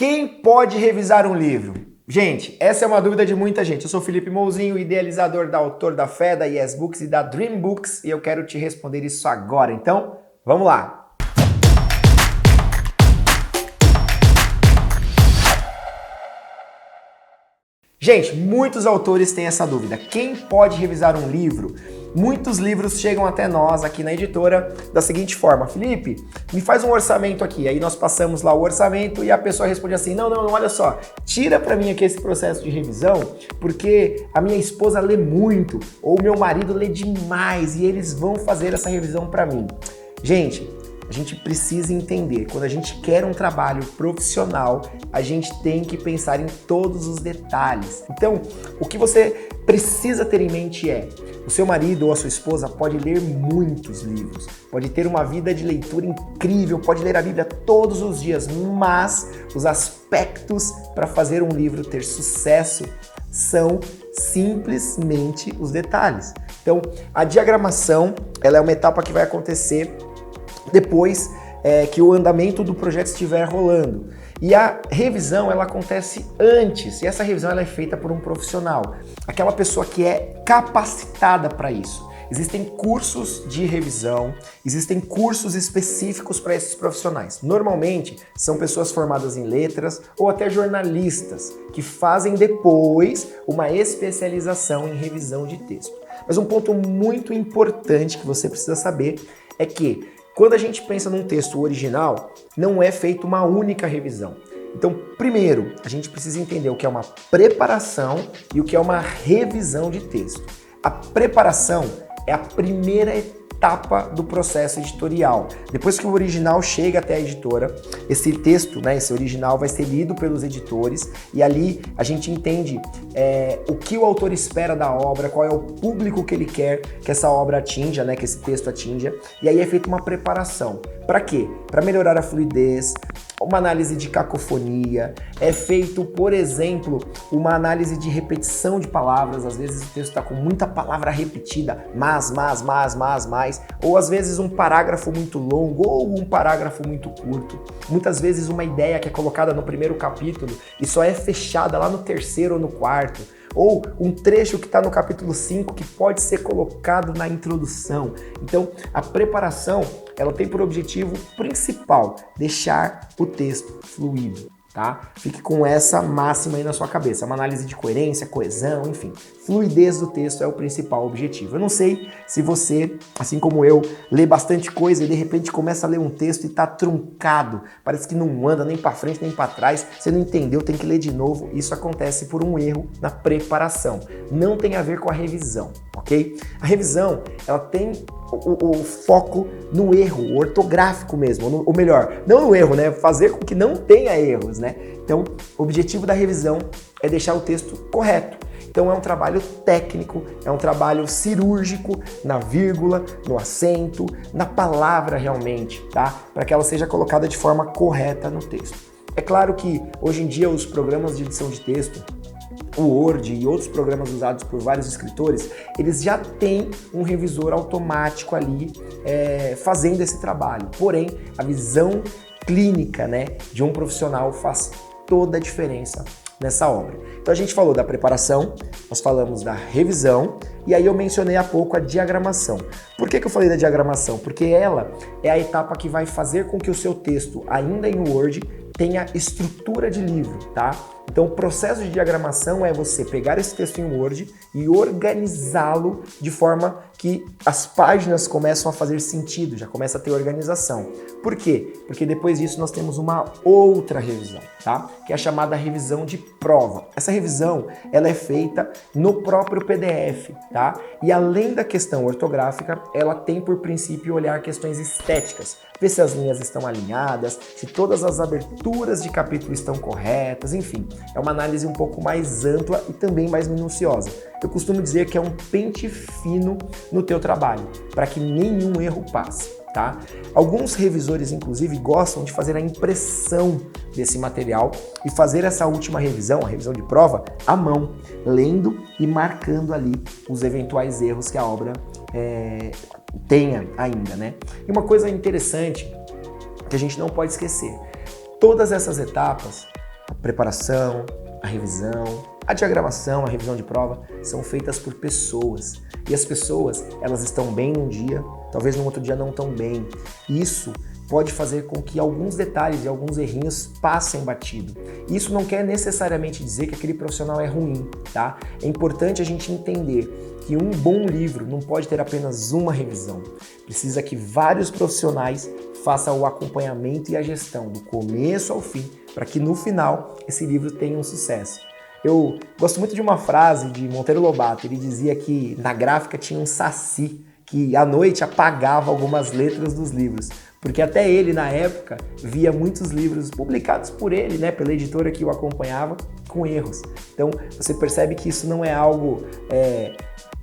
Quem pode revisar um livro? Gente, essa é uma dúvida de muita gente. Eu sou Felipe Mouzinho, idealizador da Autor da Fé, da Yes Books e da Dream Books, e eu quero te responder isso agora. Então, vamos lá! Gente, muitos autores têm essa dúvida. Quem pode revisar um livro? Muitos livros chegam até nós aqui na editora da seguinte forma: Felipe, me faz um orçamento aqui. Aí nós passamos lá o orçamento e a pessoa responde assim: não, olha só, tira para mim aqui esse processo de revisão, porque a minha esposa lê muito ou meu marido lê demais e eles vão fazer essa revisão para mim. Gente, a gente precisa entender, quando a gente quer um trabalho profissional, a gente tem que pensar em todos os detalhes. Então, o que você precisa ter em mente é: o seu marido ou a sua esposa pode ler muitos livros, pode ter uma vida de leitura incrível, pode ler a Bíblia todos os dias, mas os aspectos para fazer um livro ter sucesso são simplesmente os detalhes. Então, a diagramação, ela é uma etapa que vai acontecer depois que o andamento do projeto estiver rolando. E a revisão, ela acontece antes, e essa revisão ela é feita por um profissional, aquela pessoa que é capacitada para isso. Existem cursos de revisão, existem cursos específicos para esses profissionais. Normalmente, são pessoas formadas em letras ou até jornalistas que fazem depois uma especialização em revisão de texto. Mas um ponto muito importante que você precisa saber é que quando a gente pensa num texto original, não é feita uma única revisão. Então, primeiro, a gente precisa entender o que é uma preparação e o que é uma revisão de texto. A preparação é a primeira etapa do processo editorial. Depois que o original chega até a editora, esse texto, esse original vai ser lido pelos editores e ali a gente entende o que o autor espera da obra, qual é o público que ele quer que essa obra atinja, que esse texto atinja, e aí é feita uma preparação. Para quê? Para melhorar a fluidez, uma análise de cacofonia, é feito, por exemplo, uma análise de repetição de palavras. Às vezes o texto está com muita palavra repetida, mas, ou às vezes um parágrafo muito longo ou um parágrafo muito curto. Muitas vezes uma ideia que é colocada no primeiro capítulo e só é fechada lá no terceiro ou no quarto. Ou um trecho que está no capítulo 5 que pode ser colocado na introdução. Então, a preparação, ela tem por objetivo principal deixar o texto fluido, tá? Fique com essa máxima aí na sua cabeça. Uma análise de coerência, coesão, enfim. Fluidez do texto é o principal objetivo. Eu não sei se você, assim como eu, lê bastante coisa e de repente começa a ler um texto e tá truncado. Parece que não anda nem para frente nem para trás. Você não entendeu, tem que ler de novo. Isso acontece por um erro na preparação. Não tem a ver com a revisão, ok? A revisão, ela tem o foco no erro, o ortográfico mesmo, ou melhor, não no erro, fazer com que não tenha erros, Então, o objetivo da revisão é deixar o texto correto. Então é um trabalho técnico, é um trabalho cirúrgico na vírgula, no acento, na palavra realmente, tá? Para que ela seja colocada de forma correta no texto. É claro que hoje em dia os programas de edição de texto, o Word e outros programas usados por vários escritores, eles já têm um revisor automático ali fazendo esse trabalho. Porém, a visão clínica, de um profissional faz toda a diferença nessa obra. Então a gente falou da preparação, nós falamos da revisão e aí eu mencionei há pouco a diagramação. Por que eu falei da diagramação? Porque ela é a etapa que vai fazer com que o seu texto, ainda em Word, tenha estrutura de livro, tá? Então o processo de diagramação é você pegar esse texto em Word e organizá-lo de forma que as páginas começam a fazer sentido, já começa a ter organização. Por quê? Porque depois disso nós temos uma outra revisão, tá? Que é a chamada revisão de prova. Essa revisão, ela é feita no próprio PDF, tá? E além da questão ortográfica, ela tem por princípio olhar questões estéticas, ver se as linhas estão alinhadas, se todas as aberturas de capítulo estão corretas, enfim. É uma análise um pouco mais ampla e também mais minuciosa. Eu costumo dizer que é um pente fino no teu trabalho, para que nenhum erro passe, tá? Alguns revisores, inclusive, gostam de fazer a impressão desse material e fazer essa última revisão, a revisão de prova, à mão, lendo e marcando ali os eventuais erros que a obra tenha ainda, E uma coisa interessante que a gente não pode esquecer, todas essas etapas A preparação, a revisão, a diagramação, a revisão de prova são feitas por pessoas. E as pessoas, elas estão bem num dia, talvez no outro dia não tão bem. Isso pode fazer com que alguns detalhes e alguns errinhos passem batido. Isso não quer necessariamente dizer que aquele profissional é ruim, tá? É importante a gente entender que um bom livro não pode ter apenas uma revisão. Precisa que vários profissionais façam o acompanhamento e a gestão do começo ao fim, para que no final esse livro tenha um sucesso. Eu gosto muito de uma frase de Monteiro Lobato. Ele dizia que na gráfica tinha um saci que à noite apagava algumas letras dos livros, porque até ele na época via muitos livros publicados por ele, né, pela editora que o acompanhava, com erros. Então você percebe que isso não é algo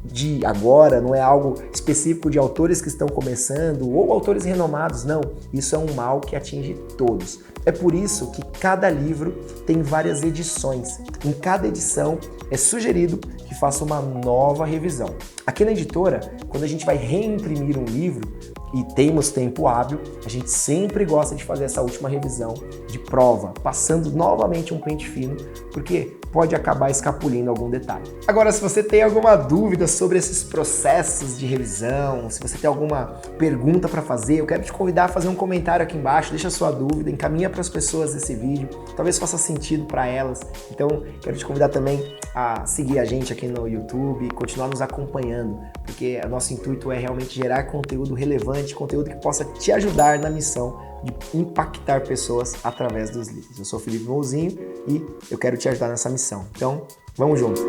de agora, não é algo específico de autores que estão começando ou autores renomados, não. Isso é um mal que atinge todos. É por isso que cada livro tem várias edições. Em cada edição é sugerido que faça uma nova revisão. Aqui na editora, quando a gente vai reimprimir um livro e temos tempo hábil, a gente sempre gosta de fazer essa última revisão de prova, passando novamente um pente fino, porque pode acabar escapulindo algum detalhe. Agora, se você tem alguma dúvida sobre esses processos de revisão, se você tem alguma pergunta para fazer, eu quero te convidar a fazer um comentário aqui embaixo, deixa a sua dúvida, encaminha para as pessoas esse vídeo, talvez faça sentido para elas. Então, quero te convidar também a seguir a gente aqui no YouTube e continuar nos acompanhando, porque o nosso intuito é realmente gerar conteúdo relevante, conteúdo que possa te ajudar na missão de impactar pessoas através dos livros. Eu sou Felipe Mouzinho e eu quero te ajudar nessa missão. Então, vamos junto!